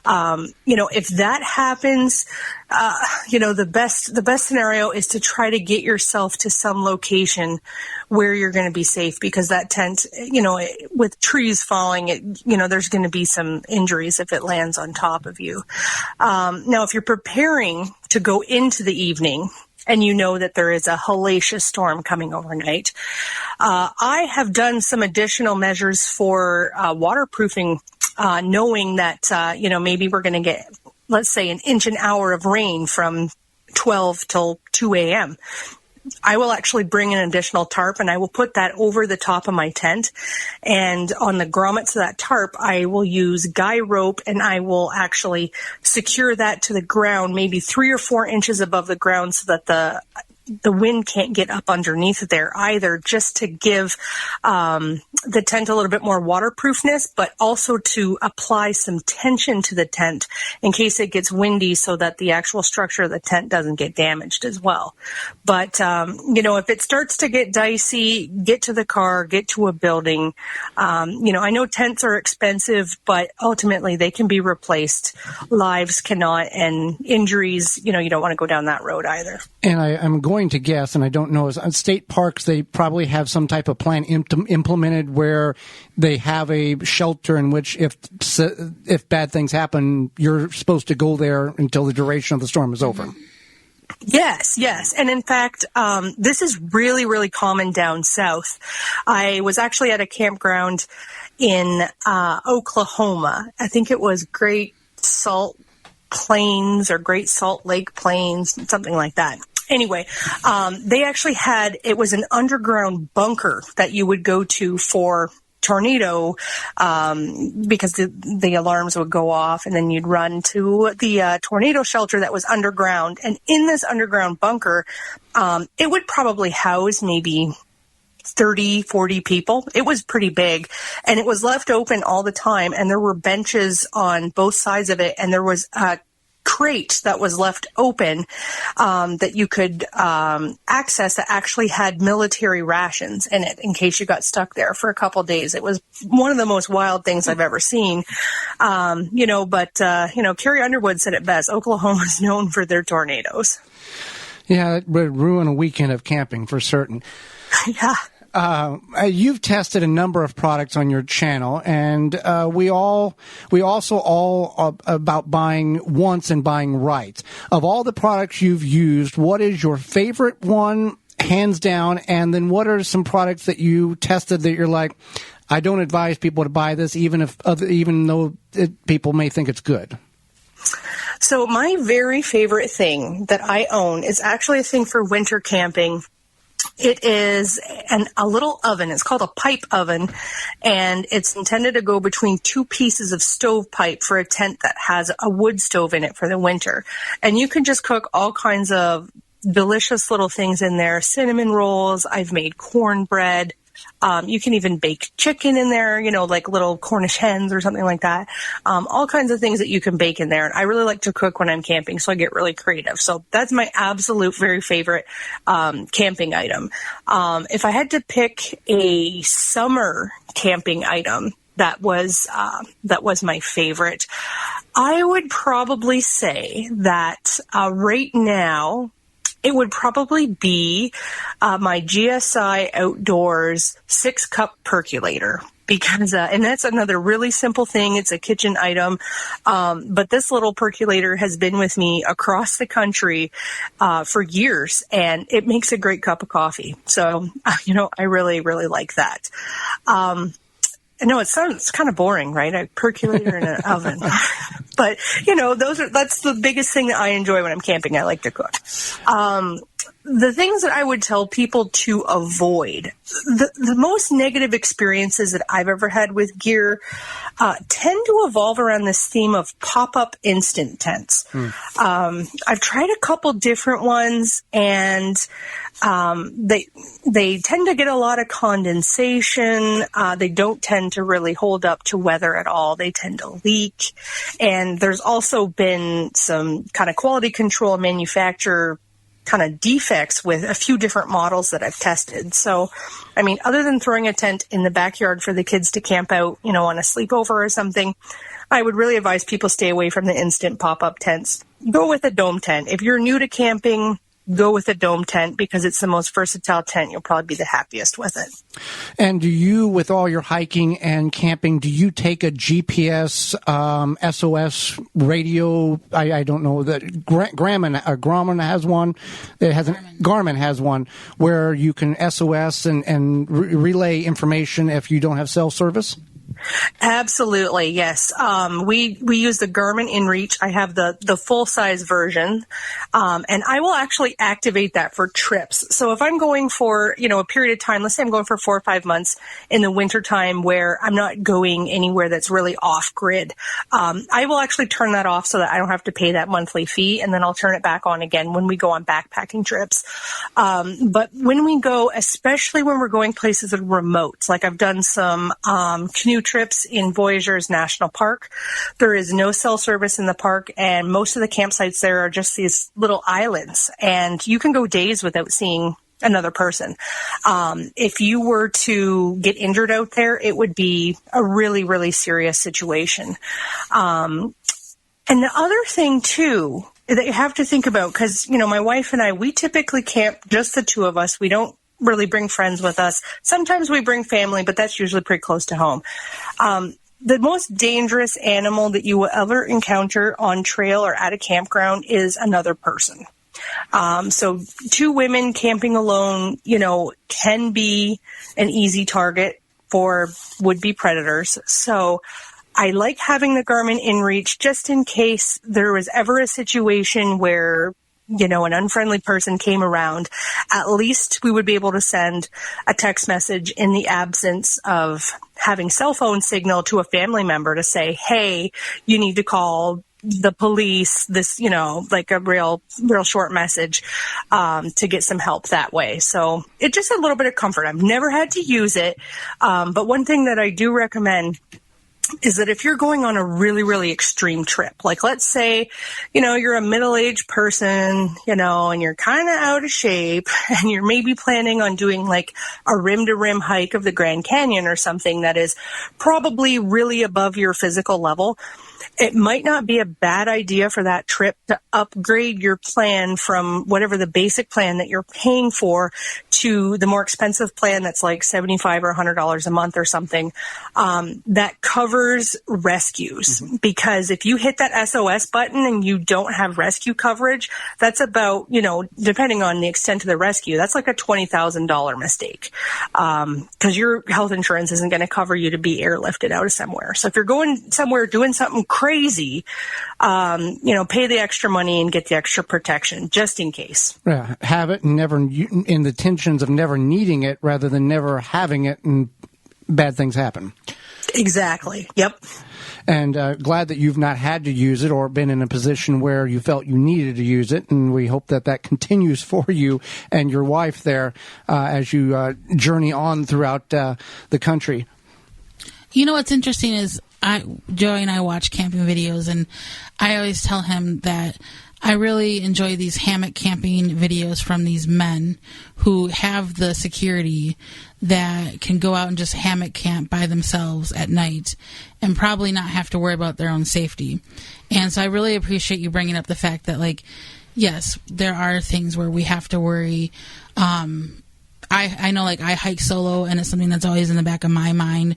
if that happens, the best scenario is to try to get yourself to some location where you're going to be safe, because that tent, with trees falling, there's going to be some injuries if it lands on top of you. Now, if you're preparing to go into the evening, and you know that there is a hellacious storm coming overnight, I have done some additional measures for waterproofing, knowing that, maybe we're going to get, let's say, an inch an hour of rain from 12 till 2 a.m. I will actually bring an additional tarp, and I will put that over the top of my tent. And on the grommets of that tarp, I will use guy rope, and I will actually secure that to the ground, maybe 3 or 4 inches above the ground, so that the wind can't get up underneath it there either, just to give the tent a little bit more waterproofness, but also to apply some tension to the tent in case it gets windy, so that the actual structure of the tent doesn't get damaged as well. But, if it starts to get dicey, get to the car, get to a building. I know tents are expensive, but ultimately they can be replaced. Lives cannot, and injuries, you don't want to go down that road either. And I'm going to guess, and I don't know, is state parks, they probably have some type of plan implemented where they have a shelter in which if bad things happen, you're supposed to go there until the duration of the storm is over. Yes. And in fact, this is really, really common down south. I was actually at a campground in Oklahoma. I think it was Great Salt Plains or Great Salt Lake Plains, something like that. Anyway, they actually it was an underground bunker that you would go to for tornado, because the alarms would go off, and then you'd run to the tornado shelter that was underground. And in this underground bunker, it would probably house maybe 30, 40 people. It was pretty big, and it was left open all the time. And there were benches on both sides of it, and there was a crate that was left open that you could access that actually had military rations in it in case you got stuck there for a couple of days. It was one of the most wild things I've ever seen. But Carrie Underwood said it best. Oklahoma is known for their tornadoes. Yeah, it would ruin a weekend of camping for certain. Yeah. You've tested a number of products on your channel, and we also all about buying once and buying right. Of all the products you've used, what is your favorite one, hands down? And then what are some products that you tested that you're like, I don't advise people to buy this, even though people may think it's good? So my very favorite thing that I own is actually a thing for winter camping. It is a little oven. It's called a pipe oven, and it's intended to go between 2 pieces of stovepipe for a tent that has a wood stove in it for the winter. And you can just cook all kinds of delicious little things in there. Cinnamon rolls. I've made cornbread. You can even bake chicken in there, like little Cornish hens or something like that. All kinds of things that you can bake in there. And I really like to cook when I'm camping, so I get really creative. So that's my absolute very favorite camping item. If I had to pick a summer camping item, that was my favorite. I would probably say that right now it would probably be my GSI Outdoors 6-cup percolator. Because, and that's another really simple thing. It's a kitchen item. But this little percolator has been with me across the country, for years, and it makes a great cup of coffee. So, I really, really like that. I know it sounds kind of boring, right? A percolator in an oven. But, that's the biggest thing that I enjoy when I'm camping. I like to cook. The things that I would tell people to avoid, the most negative experiences that I've ever had with gear tend to evolve around this theme of pop-up instant tents. I've tried a couple different ones, and they tend to get a lot of condensation. They don't tend to really hold up to weather at all. They tend to leak. And there's also been some kind of quality control manufacturer kind of defects with a few different models that I've tested. So, other than throwing a tent in the backyard for the kids to camp out, on a sleepover or something, I would really advise people stay away from the instant pop-up tents. Go with a dome tent. If you're new to camping, go with a dome tent because it's the most versatile tent. You'll probably be the happiest with it. And do you, with all your hiking and camping, do you take a GPS, SOS radio? I don't know that Garmin has one. Garmin has one where you can SOS and relay information if you don't have cell service. Absolutely, yes. We use the Garmin InReach. I have the full size version, and I will actually activate that for trips. So if I'm going for a period of time, let's say I'm going for 4 or 5 months in the wintertime where I'm not going anywhere that's really off grid, I will actually turn that off so that I don't have to pay that monthly fee, and then I'll turn it back on again when we go on backpacking trips. But when we go, especially when we're going places that are remote, like I've done some canoe trips in Voyageurs National Park. There is no cell service in the park, and most of the campsites there are just these little islands, and you can go days without seeing another person. If you were to get injured out there, it would be a really, really serious situation. And the other thing, too, that you have to think about, because, my wife and I, we typically camp just the two of us. We don't really bring friends with us. Sometimes we bring family, but that's usually pretty close to home. The most dangerous animal that you will ever encounter on trail or at a campground is another person. So 2 women camping alone, can be an easy target for would-be predators. So I like having the Garmin InReach just in case there was ever a situation where an unfriendly person came around. At least we would be able to send a text message in the absence of having cell phone signal to a family member to say, hey, you need to call the police, this, like a real short message, to get some help that way. So it's just a little bit of comfort. I've never had to use it. But one thing that I do recommend is that if you're going on a really, really extreme trip, like let's say, you're a middle-aged person, and you're kind of out of shape, and you're maybe planning on doing like a rim-to-rim hike of the Grand Canyon or something that is probably really above your physical level, it might not be a bad idea for that trip to upgrade your plan from whatever the basic plan that you're paying for to the more expensive plan that's like $75 or $100 a month or something, that covers rescues. Mm-hmm. Because if you hit that SOS button and you don't have rescue coverage, that's about, depending on the extent of the rescue, that's like a $20,000 mistake. Because your health insurance isn't going to cover you to be airlifted out of somewhere. So if you're going somewhere doing something crazy, pay the extra money and get the extra protection just in case. Yeah, have it and never in the tensions of never needing it rather than never having it and bad things happen. Exactly. Yep. And glad that you've not had to use it or been in a position where you felt you needed to use it. And we hope that continues for you and your wife there as you journey on throughout the country. What's interesting is Joey and I watch camping videos, and I always tell him that I really enjoy these hammock camping videos from these men who have the security that can go out and just hammock camp by themselves at night and probably not have to worry about their own safety. And so I really appreciate you bringing up the fact that, like, yes, there are things where we have to worry. I know, like, I hike solo, and it's something that's always in the back of my mind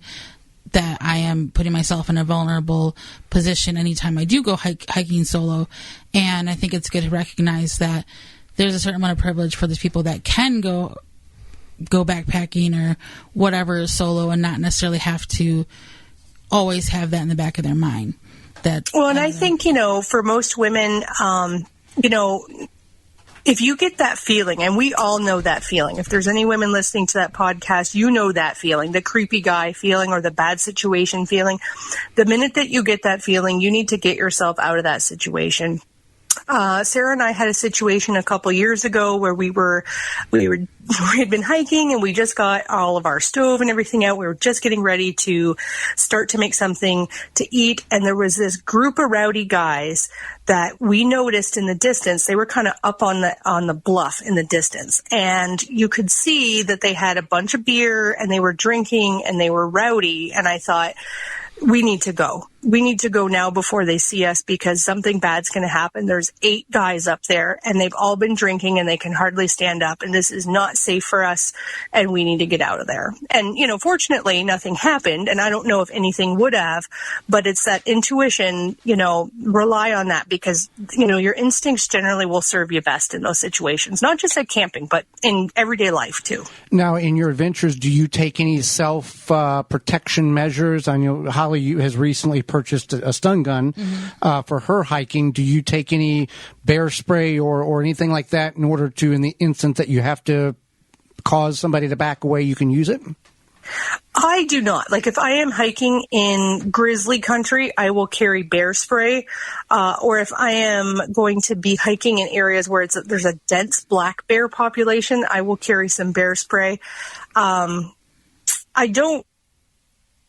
that I am putting myself in a vulnerable position anytime I do go hiking solo. And I think it's good to recognize that there's a certain amount of privilege for those people that can go backpacking or whatever solo and not necessarily have to always have that in the back of their mind. I think, for most women, if you get that feeling, and we all know that feeling, if there's any women listening to that podcast, you know that feeling, the creepy guy feeling or the bad situation feeling. The minute that you get that feeling, you need to get yourself out of that situation. Sarah and I had a situation a couple years ago where we had been hiking and we just got all of our stove and everything out. We were just getting ready to start to make something to eat. And there was this group of rowdy guys that we noticed in the distance. They were kind of up on the bluff in the distance. And you could see that they had a bunch of beer and they were drinking and they were rowdy. And I thought, we need to go. We need to go now before they see us because something bad's going to happen. There's 8 guys up there and they've all been drinking and they can hardly stand up and this is not safe for us and we need to get out of there. And, fortunately nothing happened and I don't know if anything would have, but it's that intuition, rely on that because, your instincts generally will serve you best in those situations, not just at camping, but in everyday life too. Now, in your adventures, do you take any self-protection measures? I know Holly has recently purchased a stun gun for her hiking. Do you take any bear spray or anything like that in order to, in the instance that you have to cause somebody to back away, you can use it? I do not. Like if I am hiking in grizzly country, I will carry bear spray. Or if I am going to be hiking in areas where there's a dense black bear population, I will carry some bear spray. I don't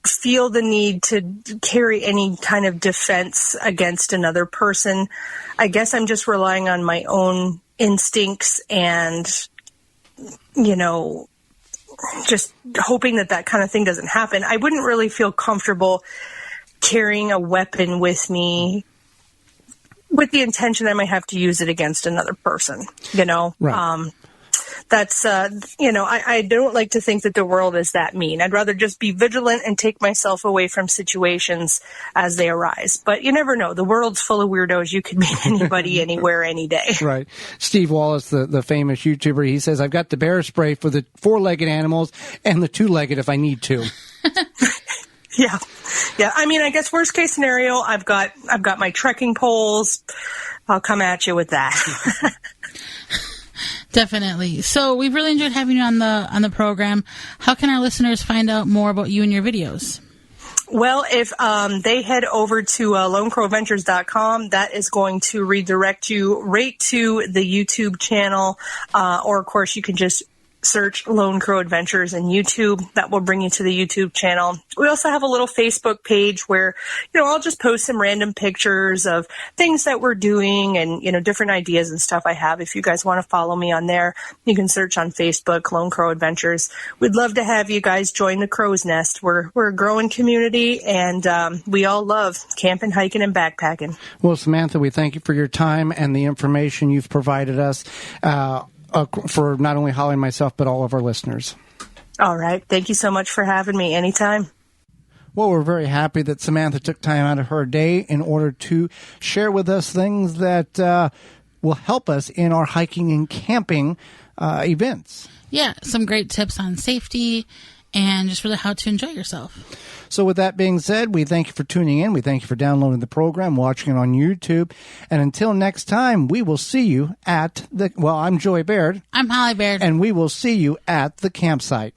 feel the need to carry any kind of defense against another person. I guess I'm just relying on my own instincts and, just hoping that kind of thing doesn't happen. I wouldn't really feel comfortable carrying a weapon with me with the intention I might have to use it against another person, Right. That's, I don't like to think that the world is that mean. I'd rather just be vigilant and take myself away from situations as they arise. But you never know. The world's full of weirdos. You could meet anybody, anywhere, any day. Right. Steve Wallace, the famous YouTuber, he says, I've got the bear spray for the 4-legged animals and the 2-legged if I need to. Yeah. I mean, I guess worst case scenario, I've got my trekking poles. I'll come at you with that. Definitely. So we've really enjoyed having you on the program. How can our listeners find out more about you and your videos? Well, if they head over to lonecrowventures.com, that is going to redirect you right to the YouTube channel. Or, of course, you can just search Lone Crow Adventures in YouTube. That will bring you to the YouTube channel. We also have a little Facebook page where, I'll just post some random pictures of things that we're doing and, different ideas and stuff I have. If you guys want to follow me on there, you can search on Facebook, Lone Crow Adventures. We'd love to have you guys join the Crow's Nest. We're a growing community and we all love camping, hiking, and backpacking. Well, Samantha, we thank you for your time and the information you've provided us. For not only Holly and myself, but all of our listeners. All right. Thank you so much for having me. Anytime. Well, we're very happy that Samantha took time out of her day in order to share with us things that will help us in our hiking and camping events. Yeah, some great tips on safety and just really how to enjoy yourself. So with that being said, we thank you for tuning in. We thank you for downloading the program, watching it on YouTube. And until next time, we will see you at I'm Joey Baird. I'm Holly Baird. And we will see you at the campsite.